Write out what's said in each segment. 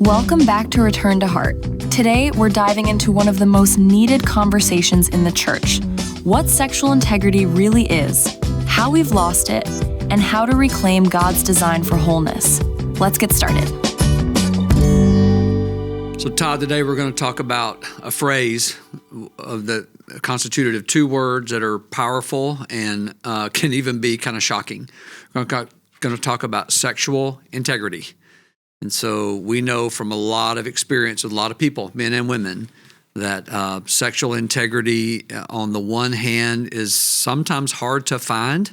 Welcome back to Return to Heart. Today, we're diving into one of the most needed conversations in the church: what sexual integrity really is, how we've lost it, and how to reclaim God's design for wholeness. Let's get started. So Todd, today we're going to talk about a phrase that constituted of two words that are powerful and can even be kind of shocking. We're going to talk about sexual integrity. And so we know from a lot of experience with a lot of people, men and women, that sexual integrity on the one hand is sometimes hard to find,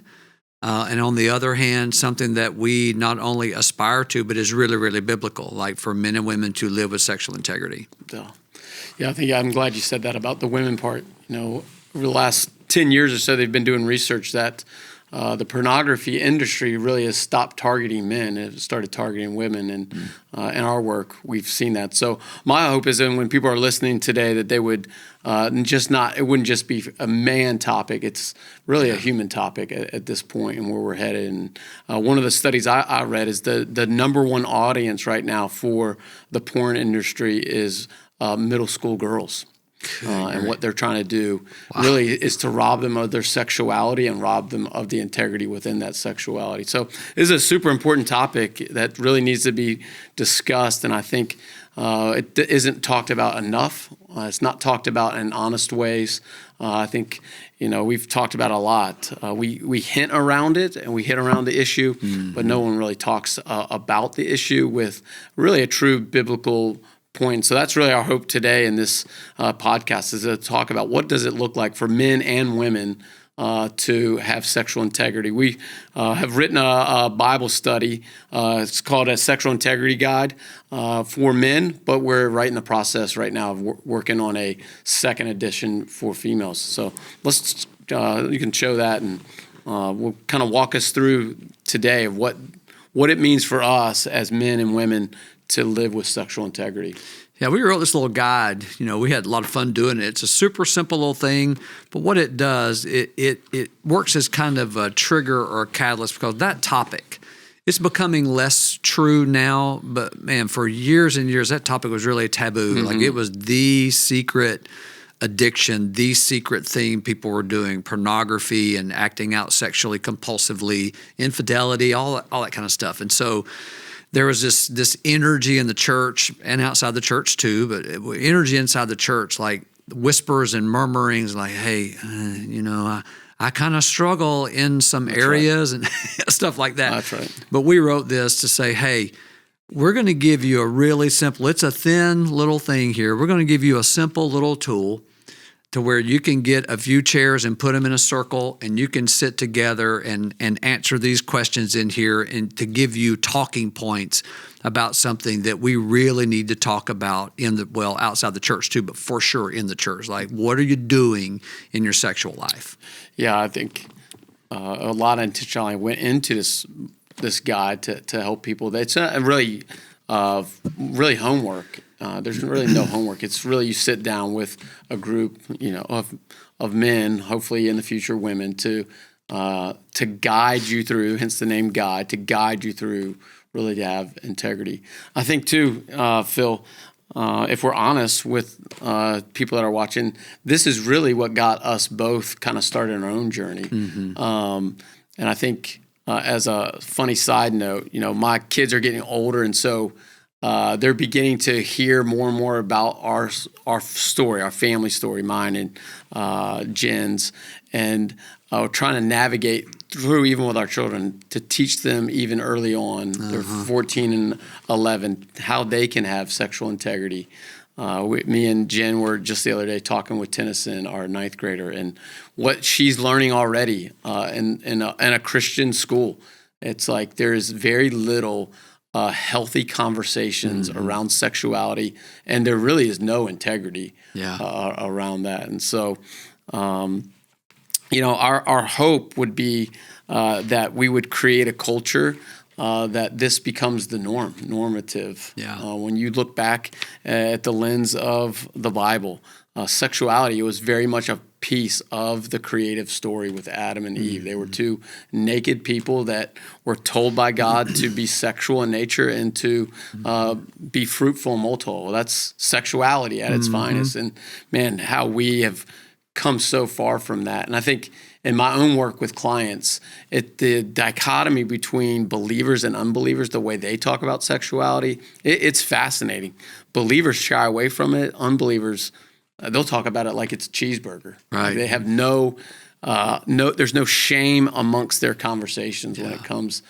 and on the other hand, something that we not only aspire to, but is really, really biblical, like for men and women to live with sexual integrity. Yeah, I'm glad you said that about the women part. You know, over the last 10 years or so, they've been doing research that the pornography industry really has stopped targeting men. It started targeting women, and in our work, we've seen that. So my hope is that when people are listening today, that they would it wouldn't just be a man topic. It's really a human topic at this point and where we're headed. And one of the studies I read is the number one audience right now for the porn industry is middle school girls. And what they're trying to do really is to rob them of their sexuality and rob them of the integrity within that sexuality. So this is a super important topic that really needs to be discussed, and I think it isn't talked about enough. It's not talked about in honest ways. I think, we've talked about a lot. We hint around it and we hit around the issue, but no one really talks about the issue with really a true biblical point. So that's really our hope today in this podcast, is to talk about what does it look like for men and women to have sexual integrity. We have written a Bible study. It's called a Sexual Integrity Guide for men, but we're right in the process right now of working on a second edition for females. So you can show that, and we'll kind of walk us through today of what it means for us as men and women to live with sexual integrity. Yeah, we wrote this little guide. We had a lot of fun doing it. It's a super simple little thing, but what it does, it works as kind of a trigger or a catalyst, because that topic, it's becoming less true now, but man, for years and years, that topic was really a taboo. Like, it was the secret addiction, the secret thing people were doing: pornography and acting out sexually compulsively, infidelity, all that kind of stuff. And so there was this energy in the church and outside the church too, but energy inside the church, like whispers and murmurings, like, hey, I kind of struggle in some areas and stuff like that. That's right. But we wrote this to say, hey, we're going to give you a really simple, it's a thin little thing here. We're going to give you a simple little tool to where you can get a few chairs and put them in a circle, and you can sit together and answer these questions in here, and to give you talking points about something that we really need to talk about outside the church too, but for sure in the church. Like, what are you doing in your sexual life? Yeah, I think a lot of intentionality went into this guide to help people. It's really homework. There's really no homework. It's really, you sit down with a group, of men, hopefully in the future women, to guide you through, hence the name guide, to guide you through really to have integrity. I think too, Phil, if we're honest with people that are watching, this is really what got us both kind of started on our own journey. And I think as a funny side note, my kids are getting older, and so they're beginning to hear more and more about our story, our family story, mine and Jen's, and trying to navigate through, even with our children, to teach them even early on, they're 14 and 11, how they can have sexual integrity. Me and Jen were just the other day talking with Tennyson, our 9th grader, and what she's learning already in a Christian school. It's like there is very little healthy conversations around sexuality, and there really is no integrity around that. And so, our hope would be that we would create a culture that this becomes the normative. When you look back at the lens of the Bible, sexuality was very much a piece of the creative story with Adam and Eve. They were two naked people that were told by God to be sexual in nature and to be fruitful and multiple. Well, that's sexuality at its finest. And man, how we have come so far from that. And I think in my own work with clients, the dichotomy between believers and unbelievers, the way they talk about sexuality, it's fascinating. Believers shy away from it. Unbelievers, they'll talk about it like it's a cheeseburger. Right. Like they have there's no shame amongst their conversations when it comes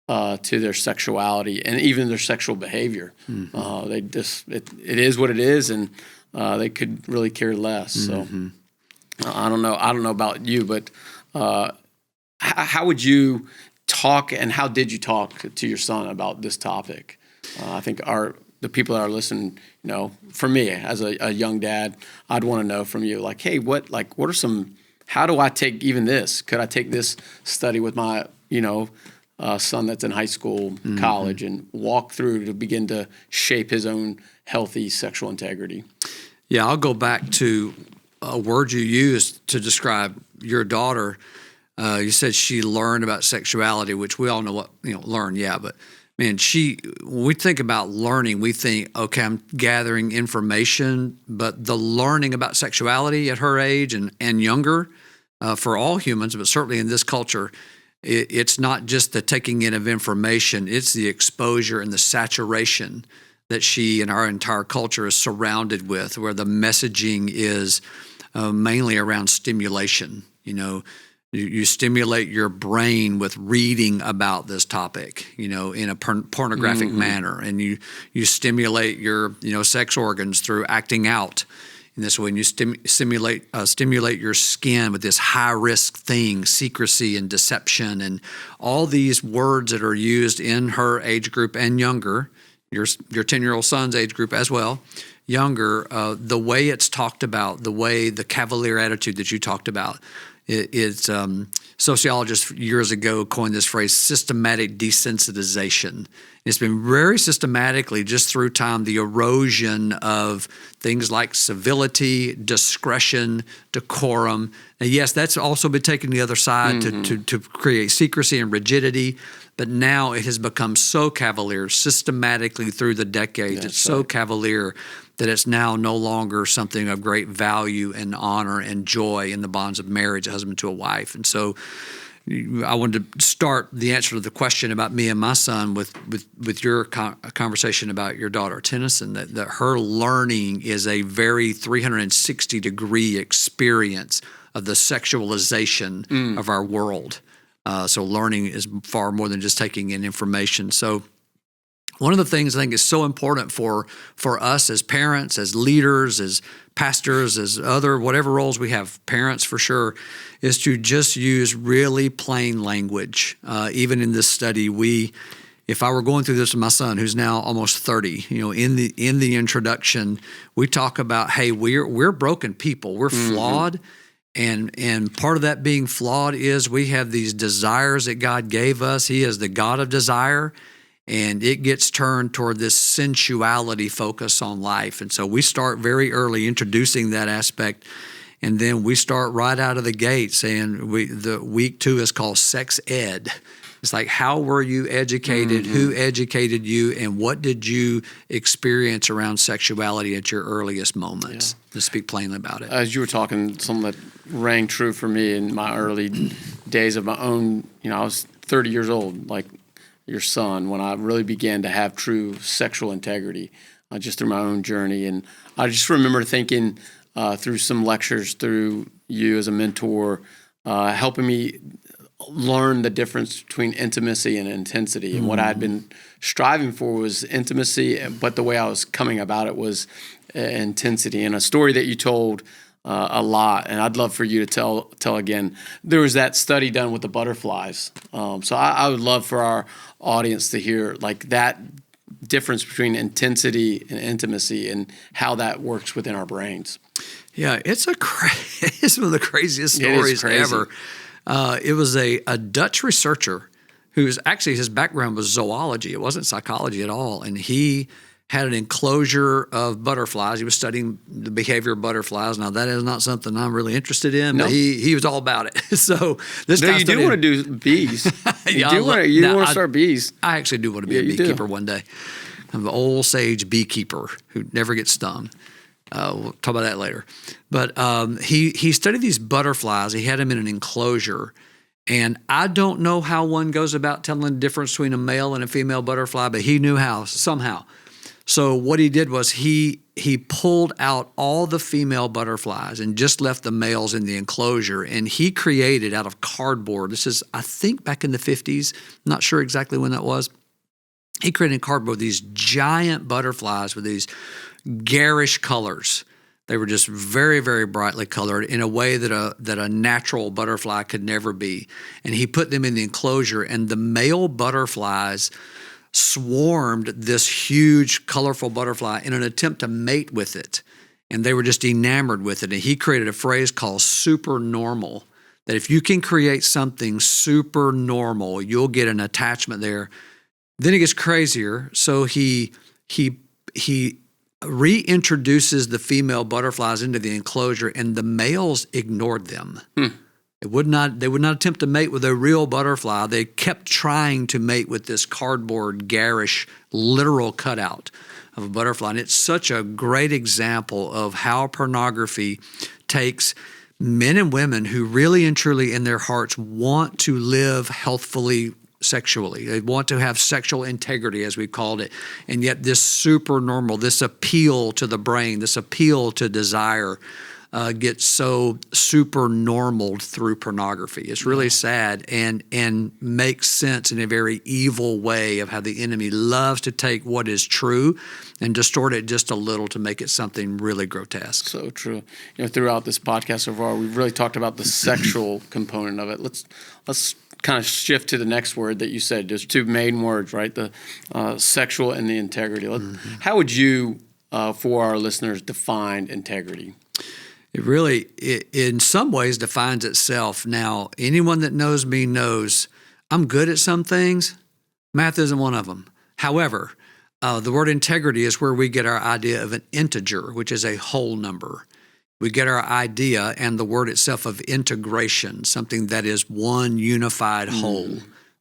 to their sexuality and even their sexual behavior. It is what it is, and they could really care less. So I don't know about you, but how would you talk, and how did you talk to your son about this topic? I think the people that are listening, for me as a young dad, I'd want to know from you, like, hey, what are some? How do I take even this? Could I take this study with my son that's in high school, college, and walk through to begin to shape his own healthy sexual integrity? Yeah, I'll go back to a word you used to describe your daughter. You said she learned about sexuality, which we all know what learn. Yeah, but man, when we think about learning, we think, okay, I'm gathering information, but the learning about sexuality at her age and younger, for all humans, but certainly in this culture, it's not just the taking in of information, it's the exposure and the saturation that she and our entire culture is surrounded with, where the messaging is mainly around stimulation. You stimulate your brain with reading about this topic, in a pornographic manner, and you stimulate your sex organs through acting out in this way. And you stimulate your skin with this high risk thing, secrecy and deception, and all these words that are used in her age group and younger. Your 10-year-old son's age group as well, younger. The way it's talked about, the cavalier attitude that you talked about. It's sociologists years ago coined this phrase, systematic desensitization. It's been very systematically, just through time, the erosion of things like civility, discretion, decorum. And yes, that's also been taken to the other side to create secrecy and rigidity. But now it has become so cavalier systematically through the decades. That's so cavalier that it's now no longer something of great value and honor and joy in the bonds of marriage, a husband to a wife. And so I wanted to start the answer to the question about me and my son with your conversation about your daughter, Tennyson, that her learning is a very 360-degree experience of the sexualization of our world. So learning is far more than just taking in information. So one of the things I think is so important for us as parents, as leaders, as pastors, as other whatever roles we have, parents for sure, is to just use really plain language. Even in this study, if I were going through this with my son, who's now almost 30, in the introduction, we talk about, hey, we're broken people, we're flawed. And part of that being flawed is we have these desires that God gave us. He is the God of desire, and it gets turned toward this sensuality focus on life. And so we start very early introducing that aspect, and then we start right out of the gate saying the week 2 is called sex ed. It's like, how were you educated? Who educated you? And what did you experience around sexuality at your earliest moments? To speak plainly about it. As you were talking, something that rang true for me in my early days of my own, I was 30 years old, like your son, when I really began to have true sexual integrity, just through my own journey. And I just remember thinking through some lectures, through you as a mentor, helping me learn the difference between intimacy and intensity. And what I had been striving for was intimacy, but the way I was coming about it was intensity. And a story that you told a lot, and I'd love for you to tell again. There was that study done with the butterflies. So I would love for our audience to hear like that difference between intensity and intimacy and how that works within our brains. Yeah, it's one of the craziest stories ever. It was a Dutch researcher whose actually his background was zoology. It wasn't psychology at all. And he had an enclosure of butterflies. He was studying the behavior of butterflies. Now, that is not something I'm really interested in, but he was all about it. So this guy you do want to do bees. You do want to start bees. I actually do want to be a beekeeper one day. I'm an old sage beekeeper who never gets stung. We'll talk about that later. But he studied these butterflies. He had them in an enclosure. And I don't know how one goes about telling the difference between a male and a female butterfly, but he knew how somehow. So what he did was he pulled out all the female butterflies and just left the males in the enclosure. And he created out of cardboard. This is, I think, back in the 50s. Not sure exactly when that was. He created in cardboard these giant butterflies with these garish colors. They were just very, very brightly colored in a way that a natural butterfly could never be. And he put them in the enclosure, and the male butterflies swarmed this huge, colorful butterfly in an attempt to mate with it. And they were just enamored with it. And he created a phrase called supernormal, that if you can create something super normal, you'll get an attachment there. Then it gets crazier. So he reintroduces the female butterflies into the enclosure, and the males ignored them. They would not attempt to mate with a real butterfly. They kept trying to mate with this cardboard, garish, literal cutout of a butterfly. And it's such a great example of how pornography takes men and women who really and truly in their hearts want to live healthfully sexually. They want to have sexual integrity, as we called it. And yet this super normal, this appeal to the brain, this appeal to desire gets so super normal through pornography. It's really sad and makes sense in a very evil way of how the enemy loves to take what is true and distort it just a little to make it something really grotesque. So true. Throughout this podcast so far, we've really talked about the sexual component of it. Let's kind of shift to the next word that you said. There's two main words, right? The sexual and the integrity. How would you, for our listeners, define integrity? It really, in some ways, defines itself. Now, anyone that knows me knows I'm good at some things. Math isn't one of them. However, the word integrity is where we get our idea of an integer, which is a whole number. We get our idea and the word itself of integration, something that is one unified whole.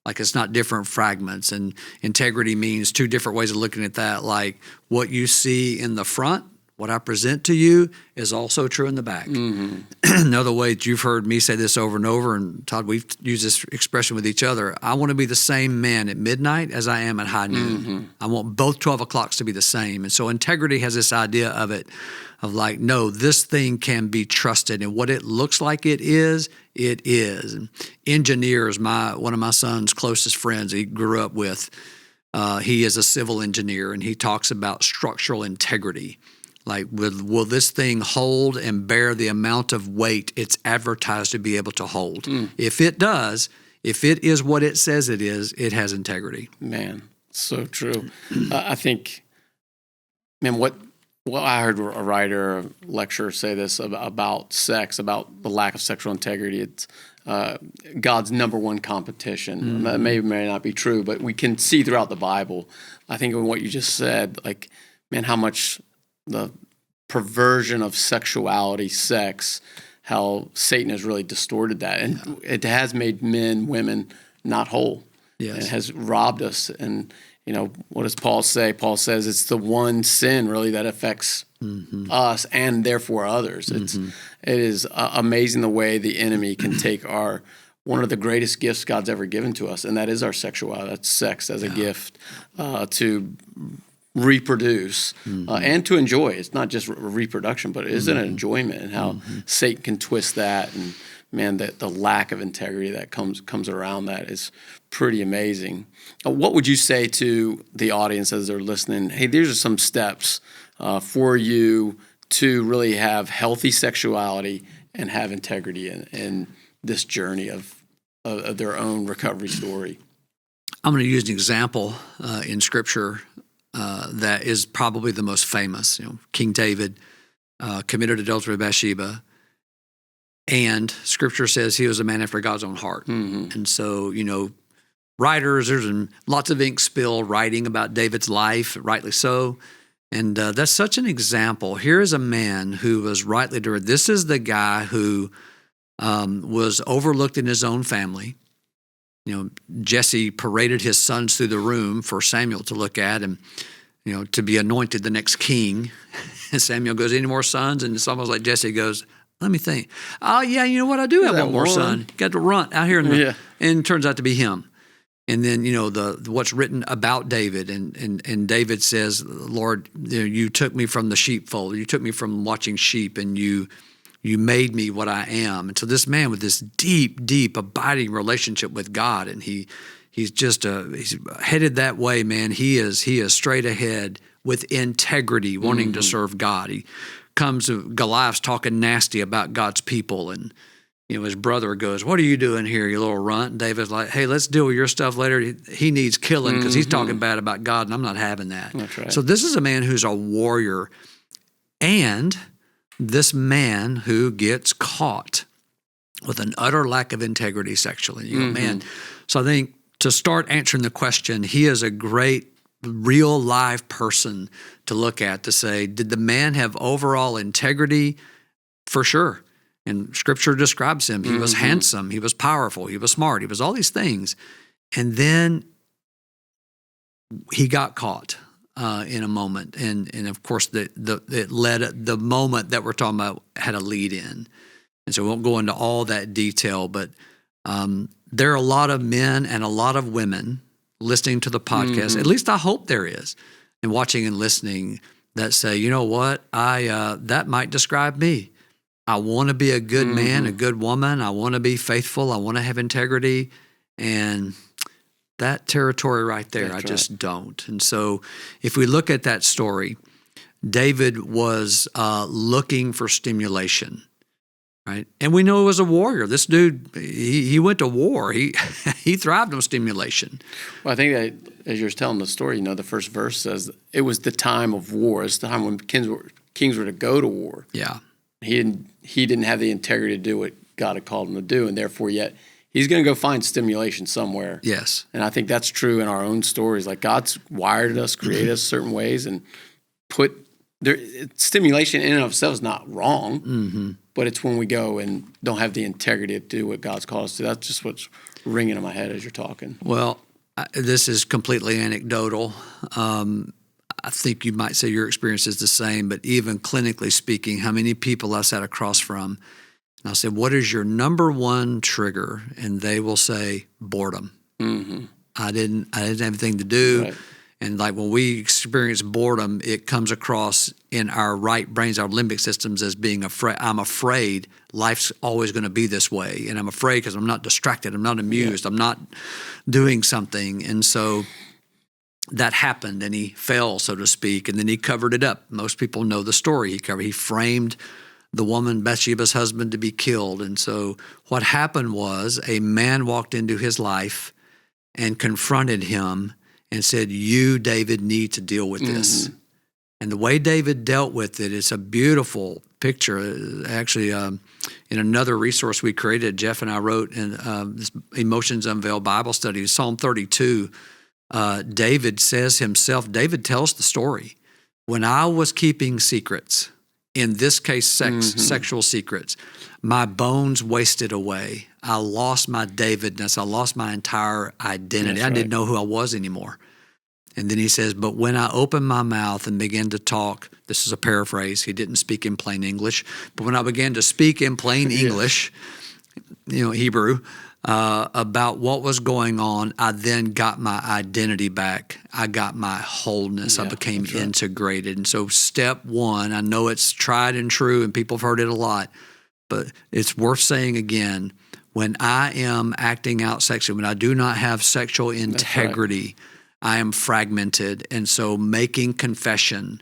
Like it's not different fragments. And integrity means two different ways of looking at that. Like what you see in the front, what I present to you, is also true in the back. Another way that you've heard me say this over and over, and Todd, we've used this expression with each other, I want to be the same man at midnight as I am at high noon. I want both 12 o'clocks to be the same. And so integrity has this idea of it, of like, no, this thing can be trusted, and what it looks like it is, it is. And engineers, one of my son's closest friends he grew up with, he is a civil engineer, and he talks about structural integrity. Like, will this thing hold and bear the amount of weight it's advertised to be able to hold? If it does, if it is what it says it is, it has integrity. Man, so true. I think, man, what I heard a writer, a lecturer say this about sex, about the lack of sexual integrity. It's God's number one competition. That may or may not be true, but we can see throughout the Bible, I think in what you just said, like, man, how much the perversion of sexuality, sex, how Satan has really distorted that. And it has made men, women not whole. Yes. It has robbed us. And, what does Paul say? Paul says it's the one sin really that affects us and therefore others. It is amazing the way the enemy can take one of the greatest gifts God's ever given to us, and that is our sexuality. That's sex as a gift to reproduce and to enjoy. It's not just reproduction, but it is an enjoyment, and how Satan can twist that, and man, the lack of integrity that comes around that is pretty amazing. What would you say to the audience as they're listening? Hey, these are some steps for you to really have healthy sexuality and have integrity in this journey of their own recovery story. I'm going to use an example in Scripture that is probably the most famous. King David committed adultery with Bathsheba, and Scripture says he was a man after God's own heart. And so, writers. There's lots of ink spilled writing about David's life, rightly so. And that's such an example. Here is a man who was rightly directed. This is the guy who was overlooked in his own family. Jesse paraded his sons through the room for Samuel to look at and, to be anointed the next king. And Samuel goes, any more sons? And it's almost like Jesse goes, let me think. Oh, yeah, you know what? I do have one more son. Got to run out here. And it turns out to be him. And then, what's written about David. And David says, Lord, you took me from the sheepfold. You took me from watching sheep, and you made me what I am. And so this man with this deep, deep, abiding relationship with God, and he's headed that way, man. He is straight ahead with integrity, wanting to serve God. He comes to Goliath's talking nasty about God's people, and his brother goes, what are you doing here, you little runt? And David's like, hey, let's deal with your stuff later. He needs killing because he's talking bad about God, and I'm not having that. That's right. So this is a man who's a warrior, and this man who gets caught with an utter lack of integrity sexually. Man. So I think to start answering the question, he is a great real live person to look at, to say, did the man have overall integrity? For sure. And Scripture describes him. He was handsome. He was powerful. He was smart. He was all these things. And then he got caught in a moment. And of course, the moment that we're talking about had a lead in. And so we won't go into all that detail, but there are a lot of men and a lot of women listening to the podcast, at least I hope there is, and watching and listening, that say, you know what, that might describe me. I want to be a good man, a good woman. I want to be faithful. I want to have integrity. And that territory right there, I just don't. And so if we look at that story, David was looking for stimulation, right? And we know he was a warrior. This dude, he went to war. He thrived on stimulation. Well, I think that as you're telling the story, the first verse says it was the time of war. It's the time when kings were to go to war. Yeah. He didn't have the integrity to do what God had called him to do, and therefore yet he's going to go find stimulation somewhere. Yes. And I think that's true in our own stories. Like God's wired us, created us certain ways, and stimulation in and of itself is not wrong, but it's when we go and don't have the integrity to do what God's called us to. That's just what's ringing in my head as you're talking. Well, this is completely anecdotal. I think you might say your experience is the same, but even clinically speaking, how many people I sat across from, and I said, what is your number one trigger? And they will say, boredom. I didn't have anything to do. Right. And like when we experience boredom, it comes across in our right brains, our limbic systems, as being afraid. I'm afraid life's always going to be this way. And I'm afraid because I'm not distracted. I'm not amused. I'm not doing something. And so that happened, and he fell, so to speak, and then he covered it up. Most people know the story. He framed the woman, Bathsheba's husband, to be killed. And so what happened was a man walked into his life and confronted him and said, you, David, need to deal with this. And the way David dealt with it, it's a beautiful picture. Actually, in another resource we created, Jeff and I wrote in this Emotions Unveiled Bible study, Psalm 32, David says himself, David tells the story. When I was keeping secrets, in this case, sexual secrets, my bones wasted away. I lost my Davidness. I lost my entire identity. I didn't know who I was anymore. And then he says, but when I opened my mouth and began to talk, this is a paraphrase, he didn't speak in plain English, but when I began to speak in plain English, Hebrew, about what was going on, I then got my identity back. I got my wholeness. I became integrated. And so step one, I know it's tried and true and people have heard it a lot, but it's worth saying again, when I am acting out sexually, when I do not have sexual integrity, I am fragmented. And so making confession,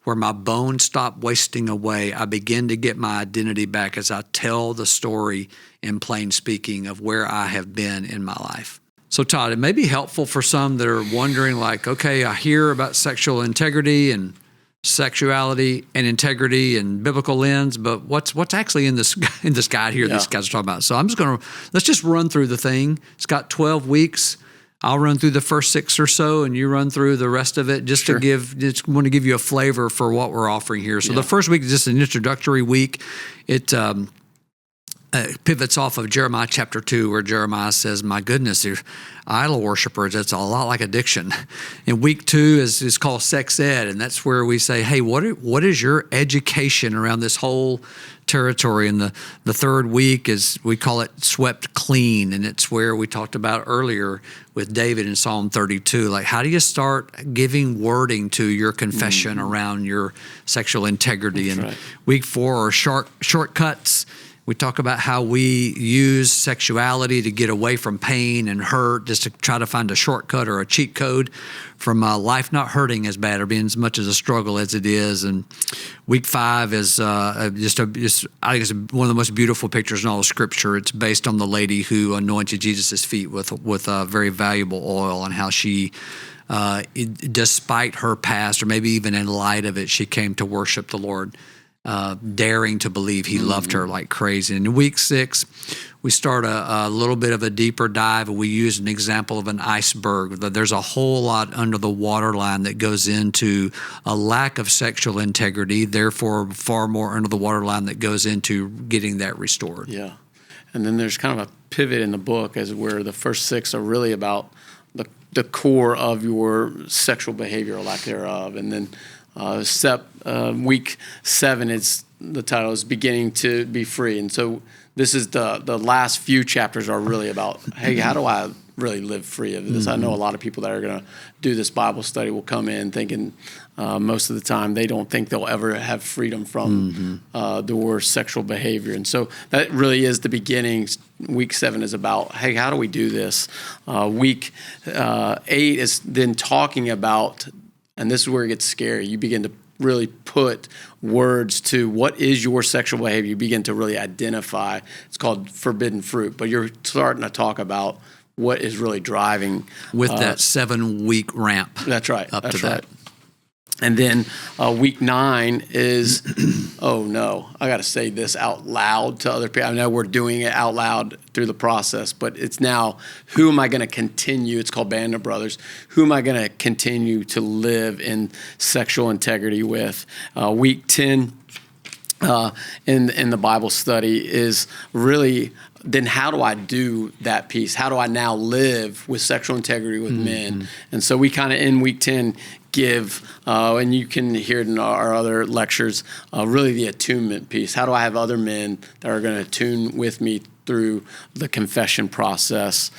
where my bones stop wasting away, I begin to get my identity back as I tell the story in plain speaking of where I have been in my life. So Todd, it may be helpful for some that are wondering like, okay, I hear about sexual integrity and sexuality and integrity and biblical lens, but what's actually in this guide here these guys are talking about? So let's just run through the thing. It's got 12 weeks. I'll run through the first 6 or so, and you run through the rest of it, just want to give you a flavor for what we're offering here. So the first week is just an introductory week. It pivots off of Jeremiah chapter 2, where Jeremiah says, my goodness, they're idol worshipers. It's a lot like addiction. And week 2 is called sex ed, and that's where we say, hey, what is your education around this whole territory? And the third week is, we call it swept clean, and it's where we talked about earlier with David in Psalm 32. Like, how do you start giving wording to your confession around your sexual integrity? That's and right. week 4 are shortcuts. We talk about how we use sexuality to get away from pain and hurt, just to try to find a shortcut or a cheat code from life not hurting as bad or being as much as a struggle as it is. And week 5 is I think it's one of the most beautiful pictures in all of Scripture. It's based on the lady who anointed Jesus' feet with very valuable oil, and how she, despite her past, or maybe even in light of it, she came to worship the Lord, daring to believe he loved her like crazy. And in week 6, we start a little bit of a deeper dive, and we use an example of an iceberg. There's a whole lot under the waterline that goes into a lack of sexual integrity, therefore far more under the waterline that goes into getting that restored. Yeah. And then there's kind of a pivot in the book, as where the first 6 are really about the core of your sexual behavior or lack thereof. And then week 7, the title is Beginning to Be Free. And so this is the last few chapters are really about, hey, how do I really live free of this? I know a lot of people that are going to do this Bible study will come in thinking most of the time they don't think they'll ever have freedom from the worst sexual behavior. And so that really is the beginning. Week 7 is about, hey, how do we do this? Week 8 is then talking about, and this is where it gets scary. You begin to really put words to what is your sexual behavior. You begin to really identify. It's called forbidden fruit, but you're starting to talk about what is really driving. With that 7-week ramp. That's right. Up that's to right. that. And then week 9 is, oh no, I got to say this out loud to other people. I know we're doing it out loud through the process, but it's now, who am I going to continue? It's called Band of Brothers. Who am I going to continue to live in sexual integrity with? Week 10 in the Bible study is really, then how do I do that piece? How do I now live with sexual integrity with men? And so we kind of, in week 10, give, and you can hear it in our other lectures, really the attunement piece. How do I have other men that are going to attune with me through the confession process?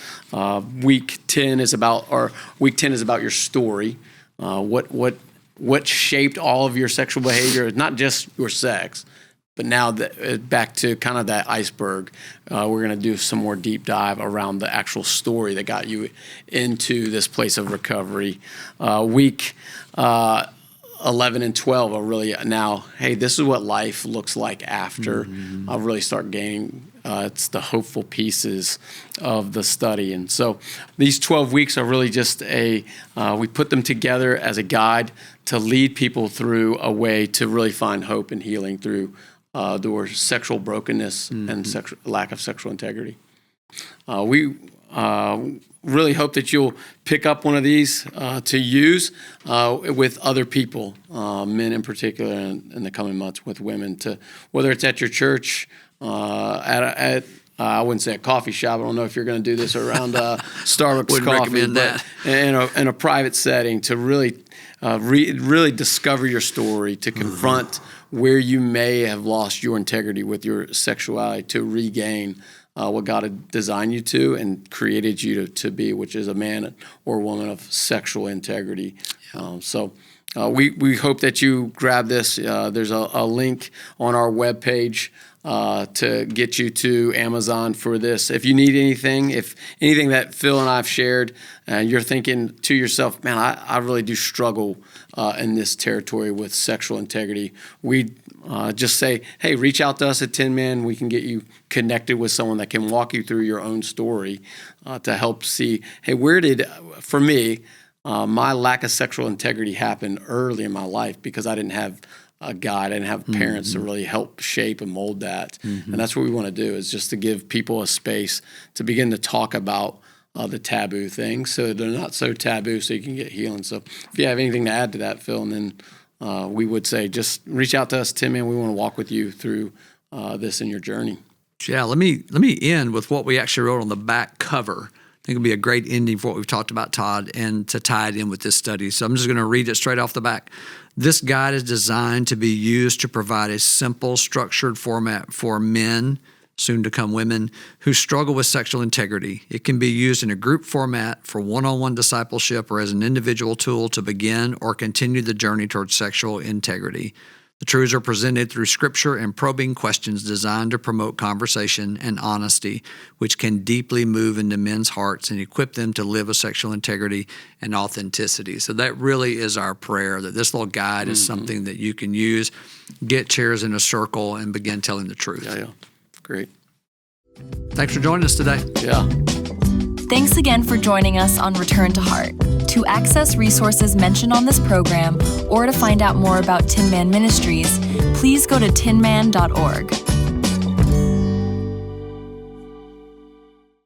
Week 10 is about your story. What shaped all of your sexual behavior? Not just your sex, but now back to kind of that iceberg. We're going to do some more deep dive around the actual story that got you into this place of recovery. Week 11 and 12 are really now, hey, this is what life looks like after. I'll really start gaining, it's the hopeful pieces of the study. And so these 12 weeks are really just we put them together as a guide to lead people through a way to really find hope and healing through their sexual brokenness and lack of sexual integrity. We really hope that you'll pick up one of these to use with other people, men in particular, in the coming months with women, to whether it's at your church, at I wouldn't say a coffee shop. I don't know if you're going to do this around Starbucks coffee, but in a private setting, to really really discover your story, to confront where you may have lost your integrity with your sexuality, to regain what God had designed you to and created you to be, which is a man or woman of sexual integrity. So we hope that you grab this. There's a link on our webpage to get you to Amazon for this. If you need anything, if anything that Phil and I have shared, you're thinking to yourself, man, I really do struggle in this territory with sexual integrity, we just say, hey, reach out to us at 10 Men. We can get you connected with someone that can walk you through your own story to help see, hey, for me, my lack of sexual integrity happened early in my life because I didn't have a guide. I didn't have parents to really help shape and mold that. And that's what we want to do, is just to give people a space to begin to talk about the taboo things, so they're not so taboo, so you can get healing. So if you have anything to add to that, Phil, and then we would say just reach out to us, Tim, and we want to walk with you through this in your journey. Yeah, let me end with what we actually wrote on the back cover. I think it'll be a great ending for what we've talked about, Todd, and to tie it in with this study. So I'm just going to read it straight off the back. This guide is designed to be used to provide a simple, structured format for men, soon to come women, who struggle with sexual integrity. It can be used in a group format for one-on-one discipleship or as an individual tool to begin or continue the journey towards sexual integrity. The truths are presented through scripture and probing questions designed to promote conversation and honesty, which can deeply move into men's hearts and equip them to live with sexual integrity and authenticity. So that really is our prayer, that this little guide is something that you can use, get chairs in a circle, and begin telling the truth. Yeah. Great. Thanks for joining us today. Yeah. Thanks again for joining us on Return to Heart. To access resources mentioned on this program or to find out more about Tin Man Ministries, please go to tinman.org.